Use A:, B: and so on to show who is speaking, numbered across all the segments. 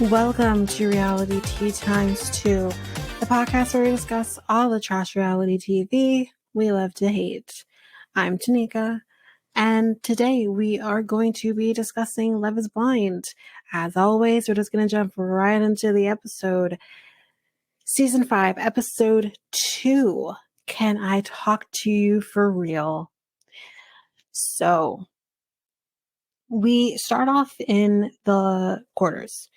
A: Welcome to Reality Tea Times 2, the podcast where we discuss all the trash reality TV we love to hate. I'm Tanika, and today we are going to be discussing Love is Blind. As always, we're just going to jump right into the episode. Season 5, Episode 2, Can I Talk to You for Real? So, we start off in the quarters.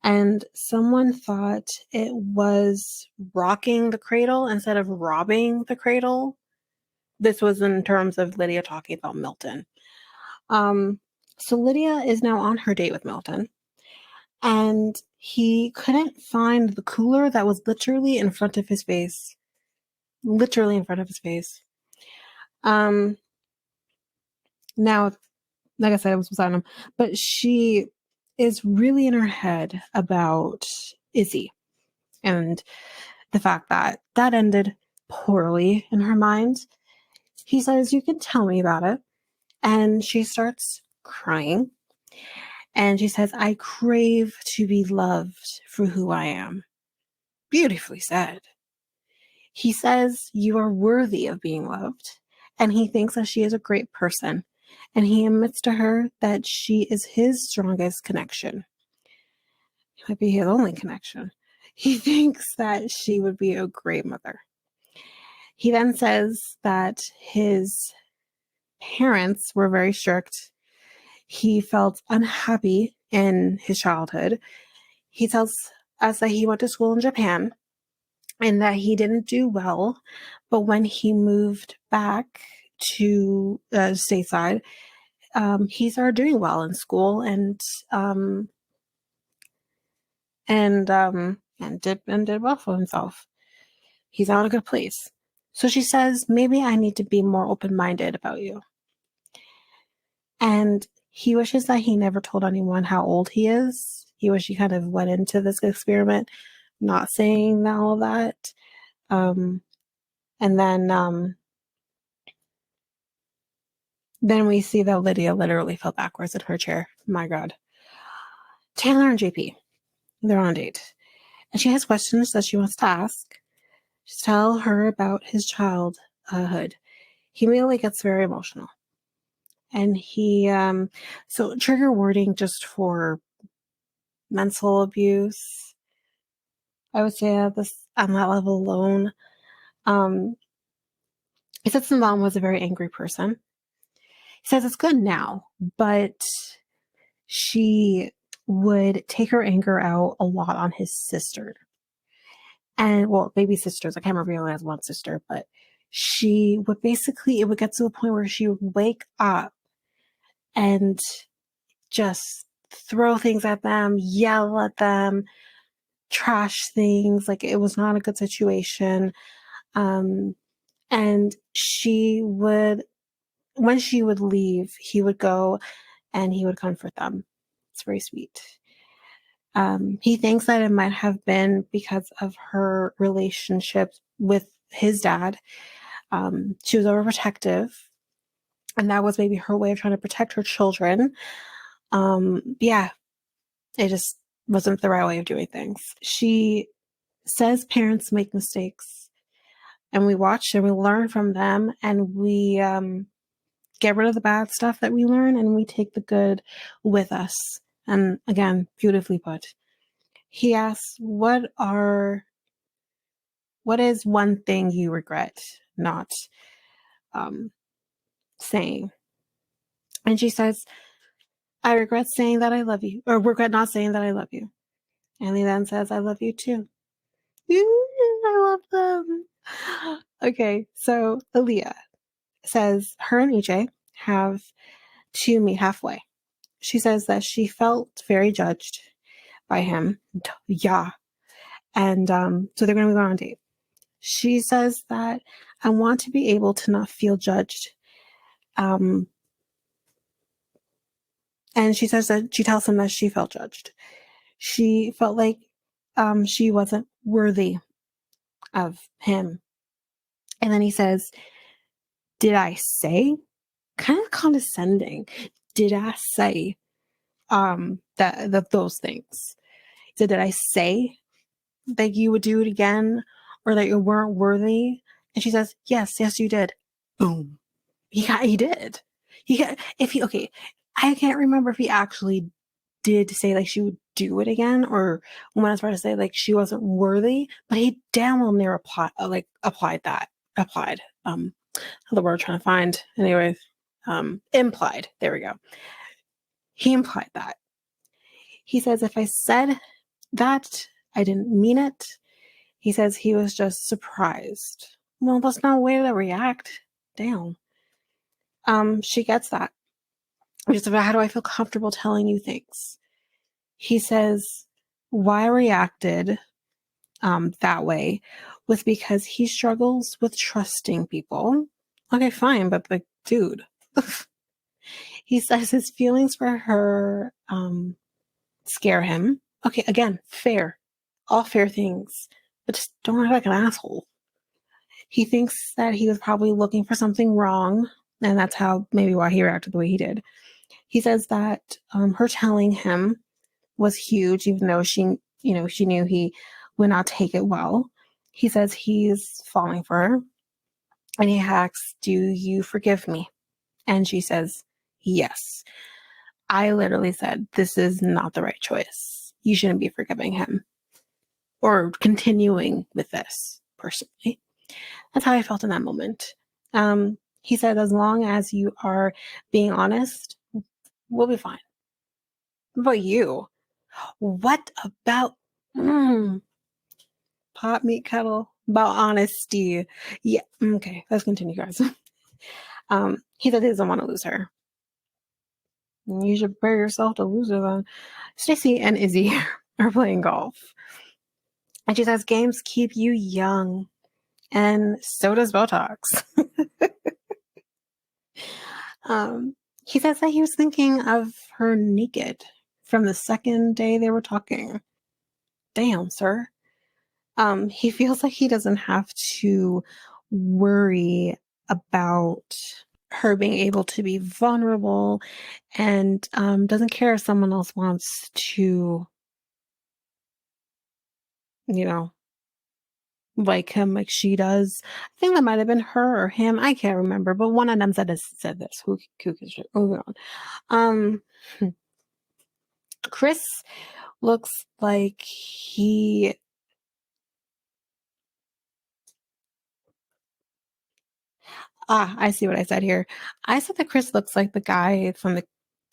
A: And someone thought it was rocking the cradle instead of robbing the cradle. This was in terms of Lydia talking about Milton. So Lydia is now on her date with Milton, and he couldn't find the cooler that was literally in front of his face. Literally in front of his face. Now, like I said, it was beside him, but she is really in her head about Izzy and the fact that that ended poorly in her mind. He says, "You can tell me about it." And she starts crying. And she says, "I crave to be loved for who I am." Beautifully said. He says, "You are worthy of being loved." And he thinks that she is a great person. And he admits to her that she is his strongest connection. It might be his only connection. He thinks that she would be a great mother. He then says that his parents were very strict. He felt unhappy in his childhood. He tells us that he went to school in Japan and that he didn't do well. But when he moved back to stateside, he started doing well in school and did well for himself. He's out in a good place. So she says, "Maybe I need to be more open-minded about you." And he wishes that he never told anyone how old he is. He wished he kind of went into this experiment not saying all of that. And then we see that Lydia literally fell backwards in her chair. My God. Taylor and JP, they're on a date. And she has questions that she wants to ask. Just tell her about his childhood. He immediately gets very emotional. And so trigger wording just for mental abuse, I would say on that level alone. He said his mom was a very angry person. He says it's good now, but she would take her anger out a lot on his sister. And, well, baby sisters. I can't remember if he only has one sister, but it would get to a point where she would wake up and just throw things at them, yell at them, trash things. Like, it was not a good situation. And when she would leave, he would go and he would comfort them. It's very sweet. He thinks that it might have been because of her relationship with his dad. She was overprotective, and that was maybe her way of trying to protect her children. Yeah, it just wasn't the right way of doing things. She says parents make mistakes, and we watch and we learn from them, and we get rid of the bad stuff that we learn, and we take the good with us. And again, beautifully put. He asks, what is one thing you regret not saying? And she says, "I regret saying that I love you, or regret not saying that I love you." And he then says, "I love you too." I love them. Okay, so Aaliyah says her and EJ have to meet halfway. She says that she felt very judged by him. Yeah. And so they're going to go on a date. She says that, "I want to be able to not feel judged." And she says that she tells him that she felt judged. She felt like she wasn't worthy of him. And then he says, "Did I say?" Kind of condescending. "Did I say that those things?" He said, did I say that you would do it again or that you weren't worthy? And she says, yes, you did. Boom. He did. Okay, I can't remember if he actually did say like she would do it again or when I was about to say like she wasn't worthy, but he damn well near applied the word I'm trying to find anyways, implied, there we go. He implied that. He says if I said that, I didn't mean it. He says he was just surprised. Well, that's not a way to react. Damn. She gets that. Just about how do I feel comfortable telling you things? He says why I reacted that way was because he struggles with trusting people. Okay, fine, but like, dude. He says his feelings for her scare him. Okay, again, fair. All fair things. But just don't act like an asshole. He thinks that he was probably looking for something wrong, and that's how maybe why he reacted the way he did. He says that her telling him was huge, even though she knew he would not take it well. He says he's falling for her, and he asks, "Do you forgive me?" And she says, "Yes." I literally said, "This is not the right choice. You shouldn't be forgiving him or continuing with this." Personally, that's how I felt in that moment. He said, "As long as you are being honest, we'll be fine." What about you? What about pot meat kettle? About honesty? Yeah. Okay, let's continue, guys. He said he doesn't want to lose her. You should prepare yourself to lose her then. Stacy and Izzy are playing golf. And she says games keep you young. And so does Botox. He says that he was thinking of her naked from the second day they were talking. Damn, sir. He feels like he doesn't have to worry about her being able to be vulnerable and doesn't care if someone else wants to, like him like she does. I think that might have been her or him. I can't remember, but one of them said this. Who is moving on. Chris looks like I see what I said here. I said that Chris looks like the guy from the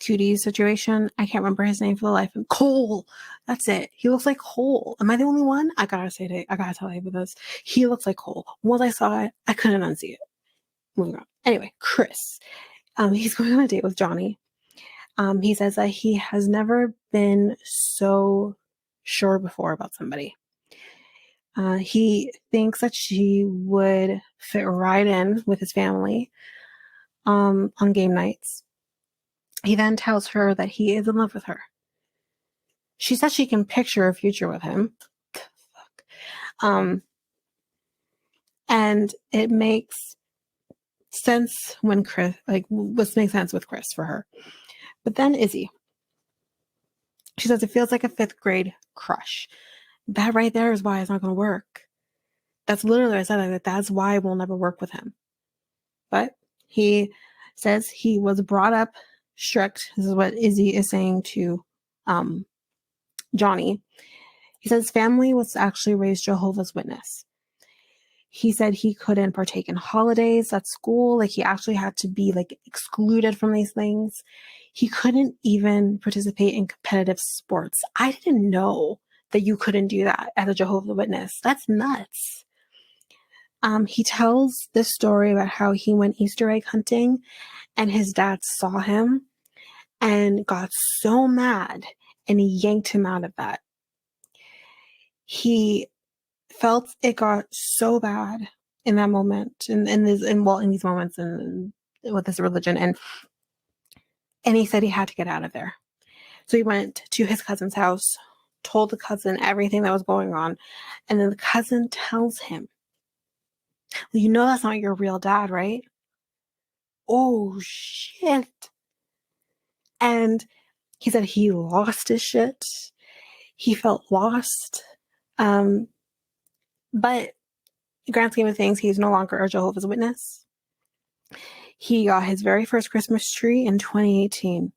A: Cutie situation. I can't remember his name for the life of Cole. That's it. He looks like Cole. Am I the only one? I gotta tell you this. He looks like Cole. Once I saw it, I couldn't unsee it. Moving on. Anyway, Chris. He's going on a date with Johnny. He says that he has never been so sure before about somebody. He thinks that she would fit right in with his family on game nights. He then tells her that he is in love with her. She says she can picture a future with him. And it makes sense when Chris, what makes sense with Chris for her. But then Izzy, she says it feels like a 5th grade crush. That right there is why it's not going to work. That's literally, I said that that's why we'll never work with him. But he says he was brought up strict. This is what Izzy is saying to Johnny. He says family was actually raised Jehovah's Witness. He said he couldn't partake in holidays at school. Like he actually had to be excluded from these things. He couldn't even participate in competitive sports. I didn't know that you couldn't do that as a Jehovah's Witness. That's nuts. He tells this story about how he went Easter egg hunting and his dad saw him and got so mad and he yanked him out of that. He felt it got so bad in that moment, in these moments and with this religion, and he said he had to get out of there. So he went to his cousin's house, told the cousin everything that was going on, and then the cousin tells him, well, that's not your real dad, right? Oh shit. And he said he lost his shit. He felt lost. Um, but grand scheme of things, he's no longer a Jehovah's Witness. He got his very first Christmas tree in 2018.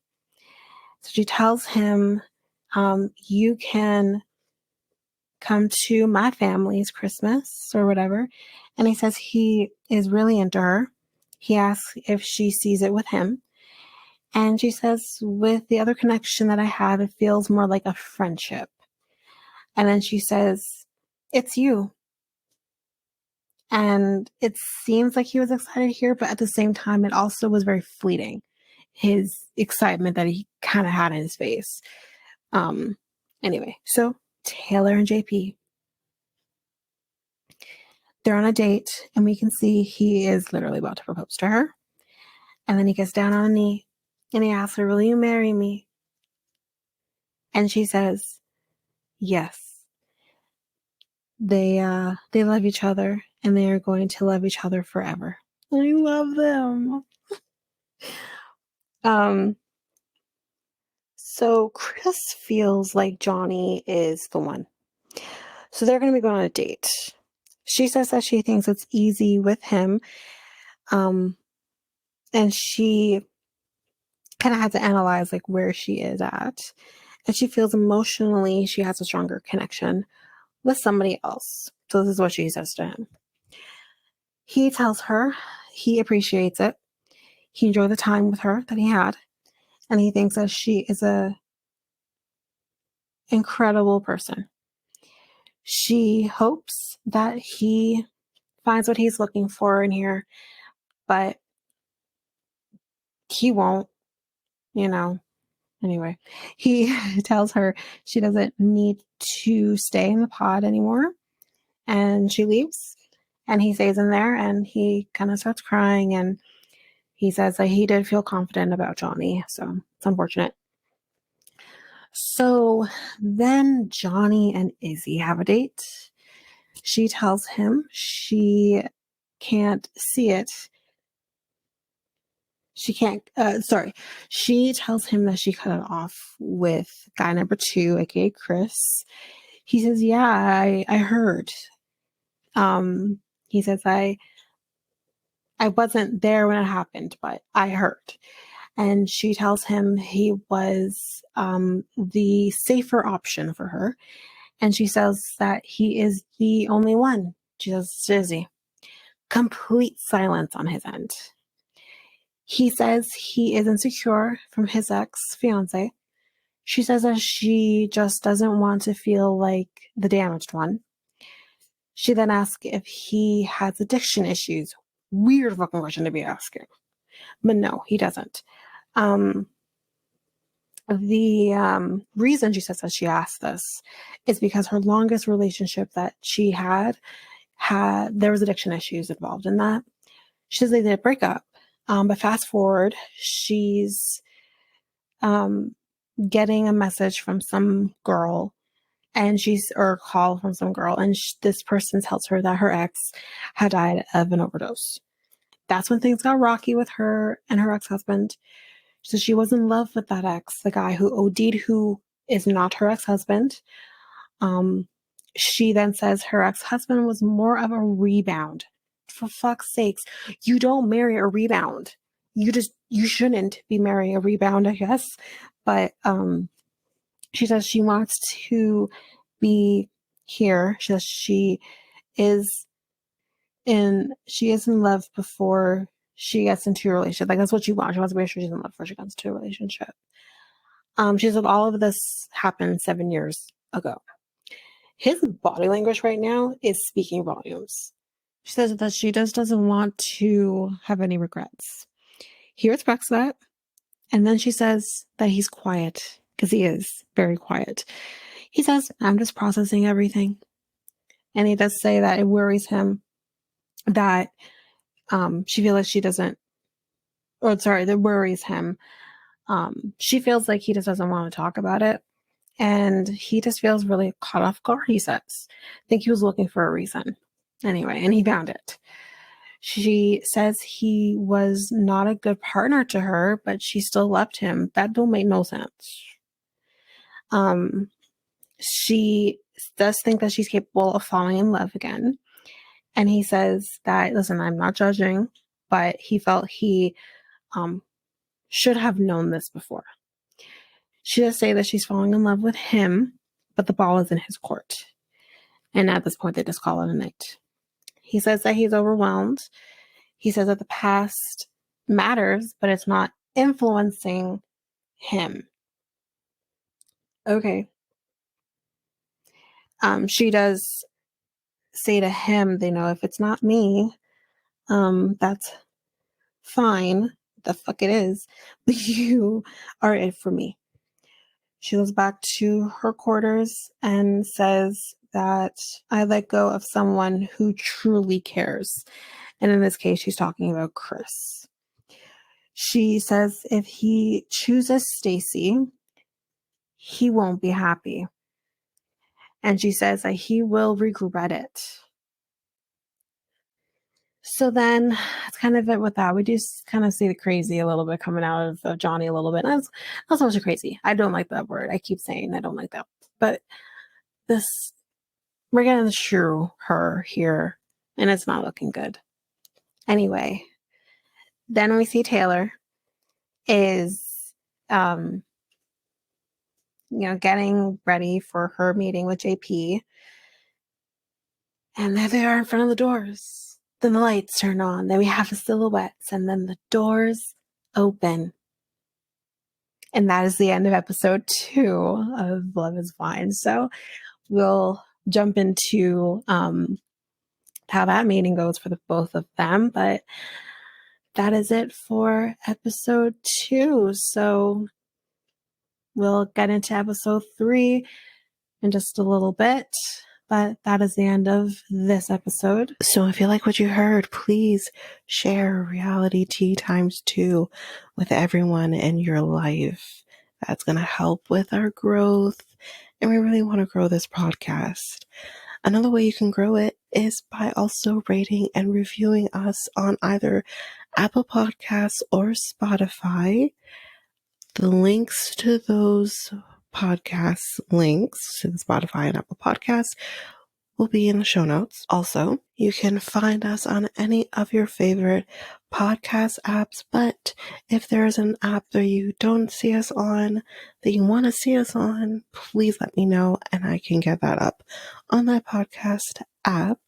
A: So she tells him, you can come to my family's Christmas or whatever. And he says he is really into her. He asks if she sees it with him. And she says, with the other connection that I have, it feels more like a friendship. And then she says, it's you. And it seems like he was excited here, but at the same time, it also was very fleeting. His excitement that he kind of had in his face. Anyway, so Taylor and JP, they're on a date, and we can see he is literally about to propose to her. And then he gets down on a knee and he asks her, will you marry me? And she says, yes. They love each other, and they are going to love each other forever. I love them. So Chris feels like Johnny is the one. So they're going to be going on a date. She says that she thinks it's easy with him. And she kind of had to analyze like where she is at. And she feels emotionally she has a stronger connection with somebody else. So this is what she says to him. He tells her he appreciates it. He enjoyed the time with her that he had. And he thinks that she is a incredible person. She hopes that he finds what he's looking for in here, but he won't, you know. Anyway, he tells her she doesn't need to stay in the pod anymore, and she leaves, and he stays in there, and he kind of starts crying, and he says that he did feel confident about Johnny, so it's unfortunate. So then Johnny and Izzy have a date. She tells him she can't see it. She tells him that she cut it off with guy number 2, aka Chris. He says, yeah, I heard. He says, I wasn't there when it happened, but I heard. And she tells him he was the safer option for her. And she says that he is the only one. She says, Izzy. Complete silence on his end. He says he is insecure from his ex-fiance. She says that she just doesn't want to feel like the damaged one. She then asks if he has addiction issues. Weird fucking question to be asking. But no, he doesn't. The reason she says that she asked this is because her longest relationship that she had there was addiction issues involved in that. She says they did break up. But fast forward, she's getting a message from some girl, or a call from some girl, and this person tells her that her ex had died of an overdose. That's when things got rocky with her and her ex-husband. So she was in love with that ex, the guy who OD'd, who is not her ex-husband. She then says her ex-husband was more of a rebound. For fuck's sakes, you don't marry a rebound. You shouldn't be marrying a rebound, I guess. But she says she wants to be here. She says she is in love before she gets into a relationship. Like, that's what she wants. She wants to make sure she's in love before she gets into a relationship. She said all of this happened 7 years ago. His body language right now is speaking volumes. She says that she just doesn't want to have any regrets. He respects that. And then she says that he's quiet, because he is very quiet. He says, I'm just processing everything. And he does say that it worries him that she feels like she doesn't, that worries him. She feels like he just doesn't want to talk about it. And he just feels really caught off guard, he says. I think he was looking for a reason. Anyway, and he found it. She says he was not a good partner to her, but she still loved him. That don't make no sense. She does think that she's capable of falling in love again. And he says that, listen, I'm not judging, but he felt he should have known this before. She does say that she's falling in love with him, but the ball is in his court. And at this point, they just call it a night. He says that he's overwhelmed. He says that the past matters, but it's not influencing him. Okay. She does say to him, if it's not me, that's fine. The fuck it is. But you are it for me. She goes back to her quarters and says that I let go of someone who truly cares. And in this case, she's talking about Chris. She says if he chooses Stacy, he won't be happy. And she says that he will regret it. So then that's kind of it with that. We just kind of see the crazy a little bit coming out of Johnny a little bit. And that's also crazy. I don't like that word. I keep saying I don't like that. But we're getting the shrew her here, and it's not looking good. Anyway, then we see Taylor is, getting ready for her meeting with JP. And there they are in front of the doors. Then the lights turn on. Then we have the silhouettes. And then the doors open. And that is the end of episode 2 of Love is Blind. So we'll jump into how that meeting goes for the both of them. But that is it for episode 2. So we'll get into episode 3 in just a little bit. But that is the end of this episode. So if you like what you heard, please share Reality Tea x2 with everyone in your life. That's going to help with our growth. And we really want to grow this podcast. Another way you can grow it is by also rating and reviewing us on either Apple Podcasts or Spotify. The links to those podcast links to the Spotify and Apple Podcasts will be in the show notes. Also, you can find us on any of your favorite podcast apps, but if there's an app that you don't see us on, that you want to see us on, please let me know and I can get that up on that podcast app.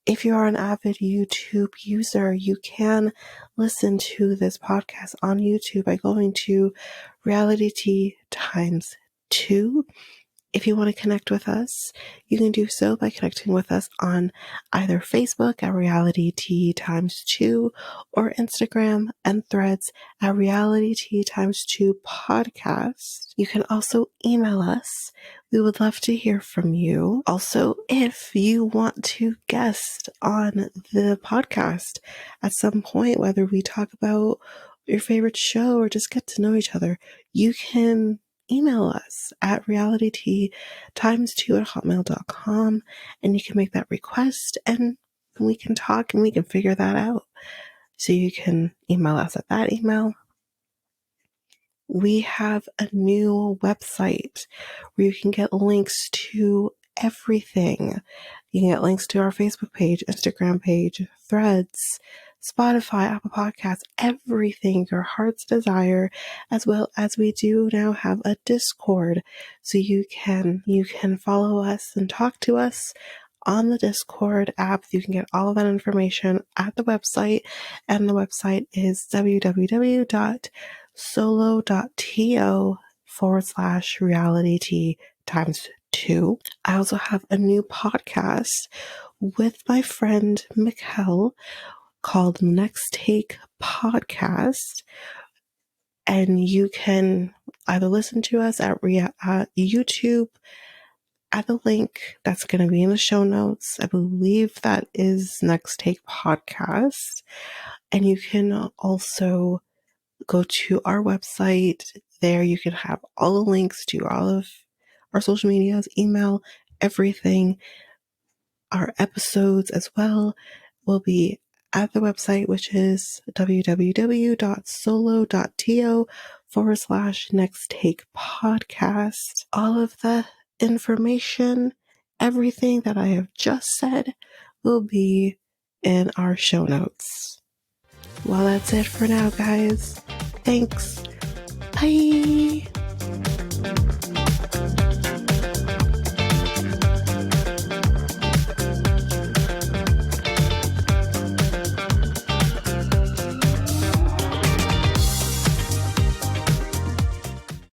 A: If you are an avid YouTube user, you can listen to this podcast on YouTube by going to Reality Tea x2. If you want to connect with us, you can do so by connecting with us on either Facebook at Reality Tea x2 or Instagram and Threads at Reality Tea x2 podcast. You can also email us. We would love to hear from you. Also, if you want to guest on the podcast at some point, whether we talk about your favorite show or just get to know each other, you can email us at realitytea x2@hotmail.com and you can make that request and we can talk and we can figure that out. So you can email us at that email. We have a new website where you can get links to everything. You can get links to our Facebook page, Instagram page, Threads, Spotify, Apple Podcasts, everything your heart's desire, as well as we do now have a Discord. So you can follow us and talk to us on the Discord app. You can get all of that information at the website, and the website is www.solo.to/reality x2. I also have a new podcast with my friend Mikkel called Next Take Podcast, and you can either listen to us at YouTube at the link that's going to be in the show notes. I believe that is Next Take Podcast, and you can also go to our website. There you can have all the links to all of our social medias, email, everything. Our episodes as well will be at the website, which is www.solo.to/next take podcast. All of the information, everything that I have just said, will be in our show notes. Well, that's it for now, guys. Thanks. Bye.